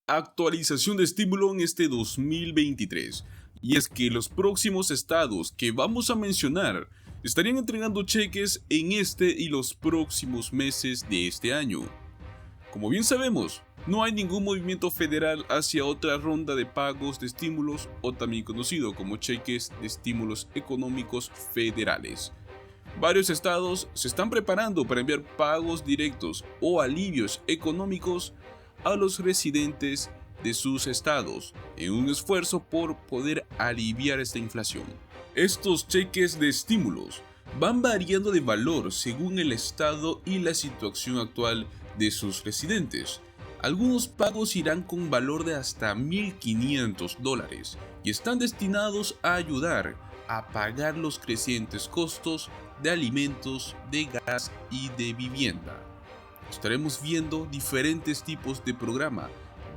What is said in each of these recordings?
actualización de estímulo en este 2023. Y es que los próximos estados que vamos a mencionar estarían entregando cheques en este y los próximos meses de este año. Como bien sabemos, no hay ningún movimiento federal hacia otra ronda de pagos de estímulos, o también conocido como cheques de estímulos económicos federales. Varios estados se están preparando para enviar pagos directos o alivios económicos a los residentes de sus estados, en un esfuerzo por poder aliviar esta inflación. Estos cheques de estímulos van variando de valor según el estado y la situación actual de sus residentes. Algunos pagos irán con valor de hasta $1,500 y están destinados a ayudar a pagar los crecientes costos de alimentos, de gas y de vivienda. Estaremos viendo diferentes tipos de programa,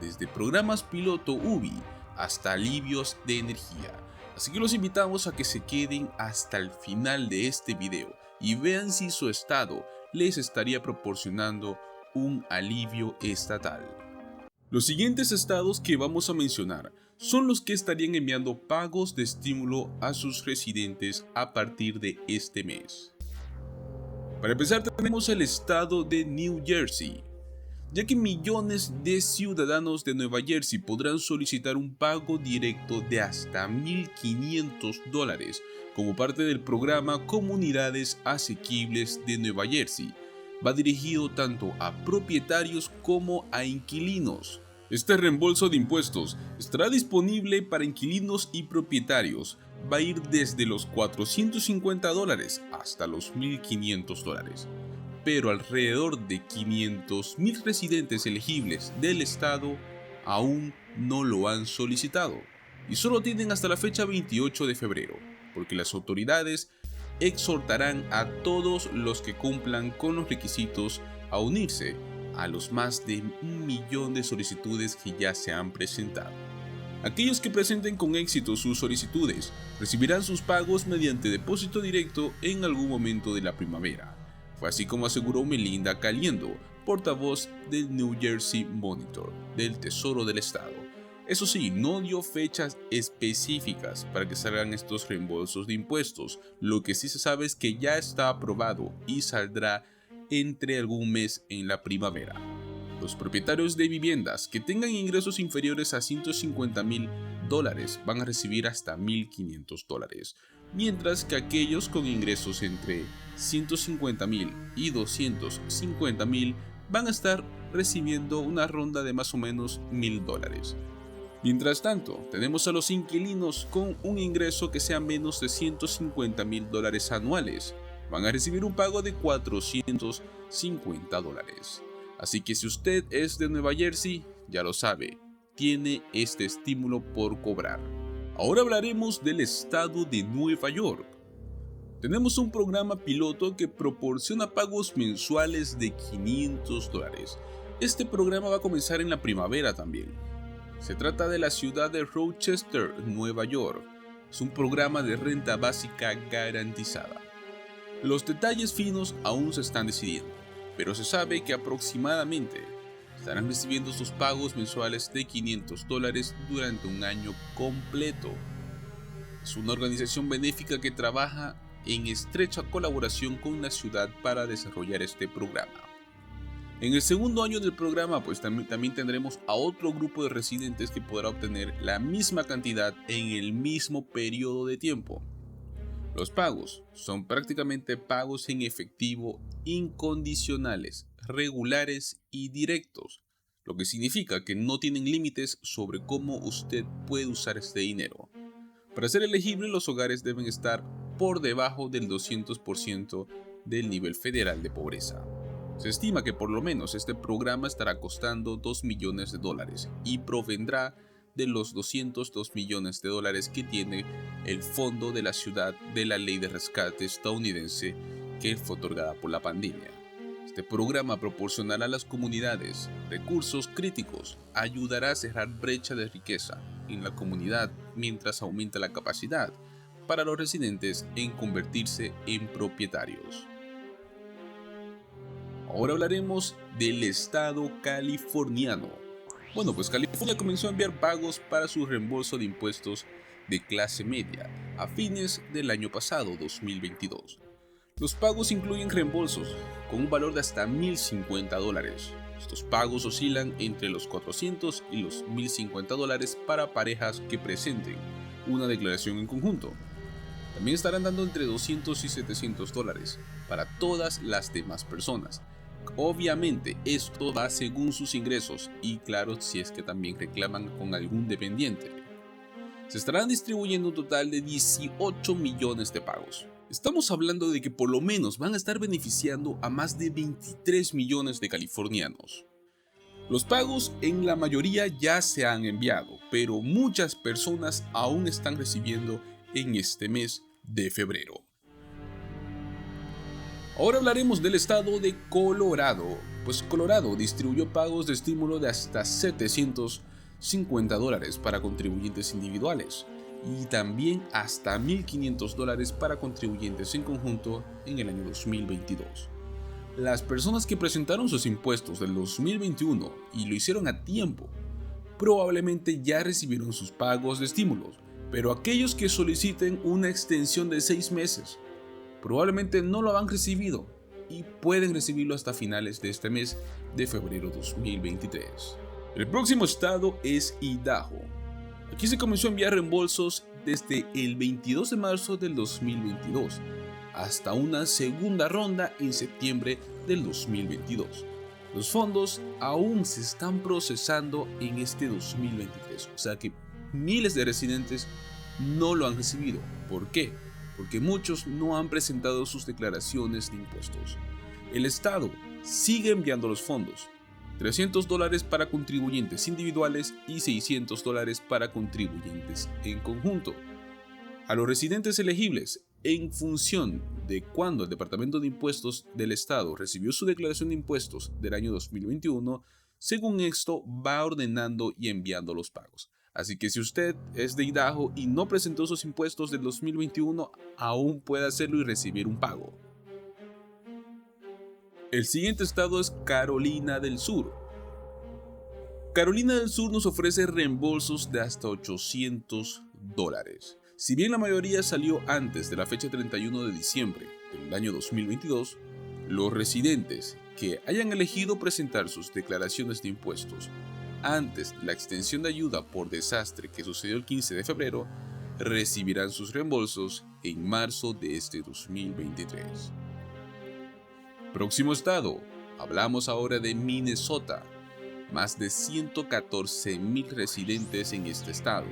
desde programas piloto UBI hasta alivios de energía. Así que los invitamos a que se queden hasta el final de este video y vean si su estado les estaría proporcionando un alivio estatal. Los siguientes estados que vamos a mencionar son los que estarían enviando pagos de estímulo a sus residentes a partir de este mes. Para empezar, tenemos el estado de New Jersey, ya que millones de ciudadanos de Nueva Jersey podrán solicitar un pago directo de hasta $1,500 como parte del programa Comunidades Asequibles de Nueva Jersey. Va dirigido tanto a propietarios como a inquilinos. Este reembolso de impuestos estará disponible para inquilinos y propietarios. Va a ir desde los $450 hasta los $1,500. Pero alrededor de 500,000 residentes elegibles del estado aún no lo han solicitado. Y solo tienen hasta la fecha 28 de febrero, porque las autoridades exhortarán a todos los que cumplan con los requisitos a unirse a los más de 1 millón de solicitudes que ya se han presentado. Aquellos que presenten con éxito sus solicitudes recibirán sus pagos mediante depósito directo en algún momento de la primavera. Fue así como aseguró Melinda Caliendo, portavoz del New Jersey Monitor del Tesoro del Estado. Eso sí, no dio fechas específicas para que salgan estos reembolsos de impuestos. Lo que sí se sabe es que ya está aprobado y saldrá entre algún mes en la primavera. Los propietarios de viviendas que tengan ingresos inferiores a $150,000 van a recibir hasta $1,500, mientras que aquellos con ingresos entre $150,000 y $250,000 van a estar recibiendo una ronda de más o menos $1,000. Mientras tanto, tenemos a los inquilinos con un ingreso que sea menos de $150,000 anuales. Van a recibir un pago de $450. Así que si usted es de Nueva Jersey, ya lo sabe, tiene este estímulo por cobrar. Ahora hablaremos del estado de Nueva York. Tenemos un programa piloto que proporciona pagos mensuales de $500. Este programa va a comenzar en la primavera también. Se trata de la ciudad de Rochester, Nueva York. Es un programa de renta básica garantizada. Los detalles finos aún se están decidiendo, pero se sabe que aproximadamente estarán recibiendo sus pagos mensuales de $500 durante un año completo. Es una organización benéfica que trabaja en estrecha colaboración con la ciudad para desarrollar este programa. En el segundo año del programa, pues también tendremos a otro grupo de residentes que podrá obtener la misma cantidad en el mismo periodo de tiempo. Los pagos son prácticamente pagos en efectivo incondicionales, regulares y directos, lo que significa que no tienen límites sobre cómo usted puede usar este dinero. Para ser elegible, los hogares deben estar por debajo del 200% del nivel federal de pobreza. Se estima que por lo menos este programa estará costando $2 millones y provendrá de los $202 millones que tiene el fondo de la ciudad de la ley de rescate estadounidense que fue otorgada por la pandemia. Este programa proporcionará a las comunidades recursos críticos, ayudará a cerrar brecha de riqueza en la comunidad mientras aumenta la capacidad para los residentes en convertirse en propietarios. Ahora hablaremos del estado californiano. Bueno, pues California comenzó a enviar pagos para su reembolso de impuestos de clase media a fines del año pasado, 2022. Los pagos incluyen reembolsos con un valor de hasta $1,050. Estos pagos oscilan entre los $400 y los $1,050 para parejas que presenten una declaración en conjunto. También estarán dando entre $200 y $700 para todas las demás personas. Obviamente esto va según sus ingresos y claro si es que también reclaman con algún dependiente. Se estarán distribuyendo un total de 18 millones de pagos. Estamos hablando de que por lo menos van a estar beneficiando a más de 23 millones de californianos. Los pagos en la mayoría ya se han enviado, pero muchas personas aún están recibiendo en este mes de febrero. Ahora hablaremos del estado de Colorado, pues Colorado distribuyó pagos de estímulo de hasta $750 para contribuyentes individuales y también hasta $1,500 para contribuyentes en conjunto en el año 2022. Las personas que presentaron sus impuestos del 2021 y lo hicieron a tiempo, probablemente ya recibieron sus pagos de estímulos, pero aquellos que soliciten una extensión de 6 meses, probablemente no lo han recibido y pueden recibirlo hasta finales de este mes de febrero 2023. El próximo estado es Idaho. Aquí se comenzó a enviar reembolsos desde el 22 de marzo del 2022 hasta una segunda ronda en septiembre del 2022. Los fondos aún se están procesando en este 2023, o sea que miles de residentes no lo han recibido. ¿Por qué? Porque muchos no han presentado sus declaraciones de impuestos. El Estado sigue enviando los fondos, $300 para contribuyentes individuales y $600 para contribuyentes en conjunto. A los residentes elegibles, en función de cuándo el Departamento de Impuestos del Estado recibió su declaración de impuestos del año 2021, según esto va ordenando y enviando los pagos. Así que si usted es de Idaho y no presentó sus impuestos del 2021, aún puede hacerlo y recibir un pago. El siguiente estado es Carolina del Sur. Carolina del Sur nos ofrece reembolsos de hasta $800. Si bien la mayoría salió antes de la fecha 31 de diciembre del año 2022, los residentes que hayan elegido presentar sus declaraciones de impuestos antes de la extensión de ayuda por desastre que sucedió el 15 de febrero, recibirán sus reembolsos en marzo de este 2023. Próximo estado, hablamos ahora de Minnesota. Más de 114,000 residentes en este estado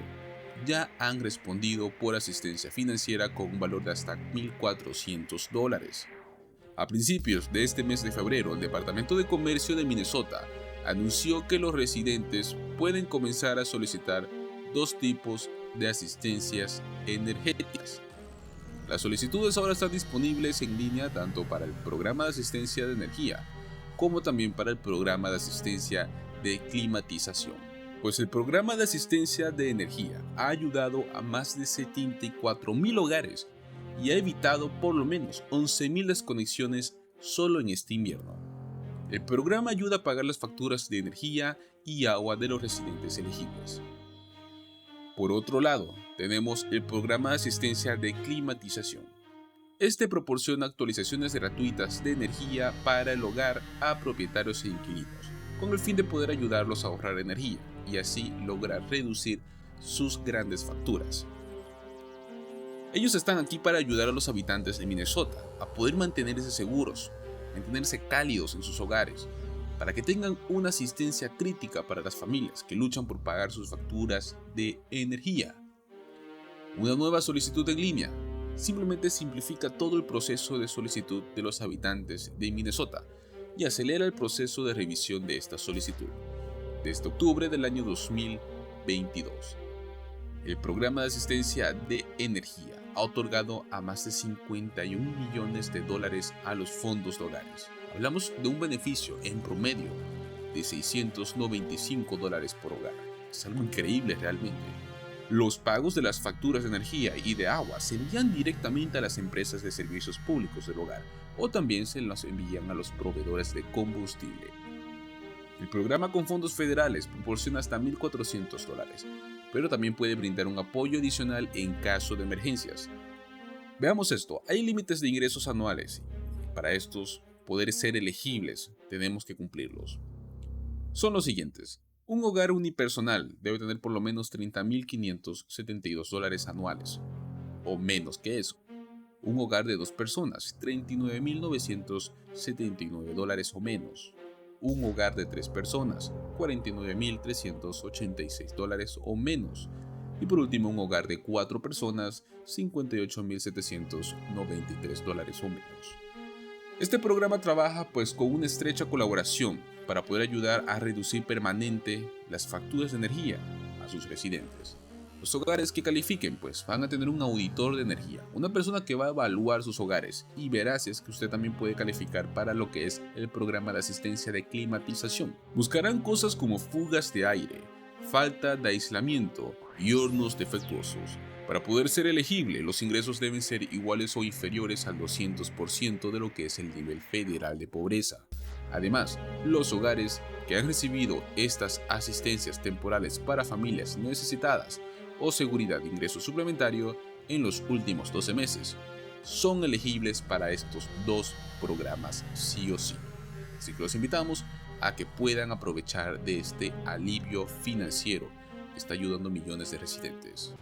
ya han respondido por asistencia financiera con un valor de hasta $1,400. A principios de este mes de febrero, el Departamento de Comercio de Minnesota anunció que los residentes pueden comenzar a solicitar 2 tipos de asistencias energéticas. Las solicitudes ahora están disponibles en línea tanto para el programa de asistencia de energía como también para el programa de asistencia de climatización. Pues el programa de asistencia de energía ha ayudado a más de 74,000 hogares y ha evitado por lo menos 11,000 desconexiones solo en este invierno. El programa ayuda a pagar las facturas de energía y agua de los residentes elegibles. Por otro lado, tenemos el programa de asistencia de climatización. Este proporciona actualizaciones gratuitas de energía para el hogar a propietarios e inquilinos, con el fin de poder ayudarlos a ahorrar energía y así lograr reducir sus grandes facturas. Ellos están aquí para ayudar a los habitantes de Minnesota a poder mantenerse seguros, mantenerse cálidos en sus hogares, para que tengan una asistencia crítica para las familias que luchan por pagar sus facturas de energía. Una nueva solicitud en línea simplemente simplifica todo el proceso de solicitud de los habitantes de Minnesota y acelera el proceso de revisión de esta solicitud. Desde octubre del año 2022, el programa de asistencia de energía ha otorgado a más de $51 millones a los fondos de hogares. Hablamos de un beneficio en promedio de $695 por hogar. Es algo increíble realmente. Los pagos de las facturas de energía y de agua se envían directamente a las empresas de servicios públicos del hogar o también se los envían a los proveedores de combustible. El programa con fondos federales proporciona hasta $1,400, pero también puede brindar un apoyo adicional en caso de emergencias. Veamos esto, hay límites de ingresos anuales y para estos poder ser elegibles tenemos que cumplirlos. Son los siguientes. Un hogar unipersonal debe tener por lo menos $30,572 anuales, o menos que eso. Un hogar de 2 personas, $39,979 o menos. Un hogar de 3 personas, $49,386 o menos. Y por último, un hogar de 4 personas, $58,793 o menos. Este programa trabaja con una estrecha colaboración para poder ayudar a reducir permanente las facturas de energía a sus residentes. Los hogares que califiquen van a tener un auditor de energía, una persona que va a evaluar sus hogares y verá si es que usted también puede calificar para lo que es el programa de asistencia de climatización. Buscarán cosas como fugas de aire, falta de aislamiento y hornos defectuosos. Para poder ser elegible, los ingresos deben ser iguales o inferiores al 200% de lo que es el nivel federal de pobreza. Además, los hogares que han recibido estas asistencias temporales para familias necesitadas o seguridad de ingreso suplementario en los últimos 12 meses son elegibles para estos dos programas sí o sí. Así que los invitamos a que puedan aprovechar de este alivio financiero que está ayudando a millones de residentes.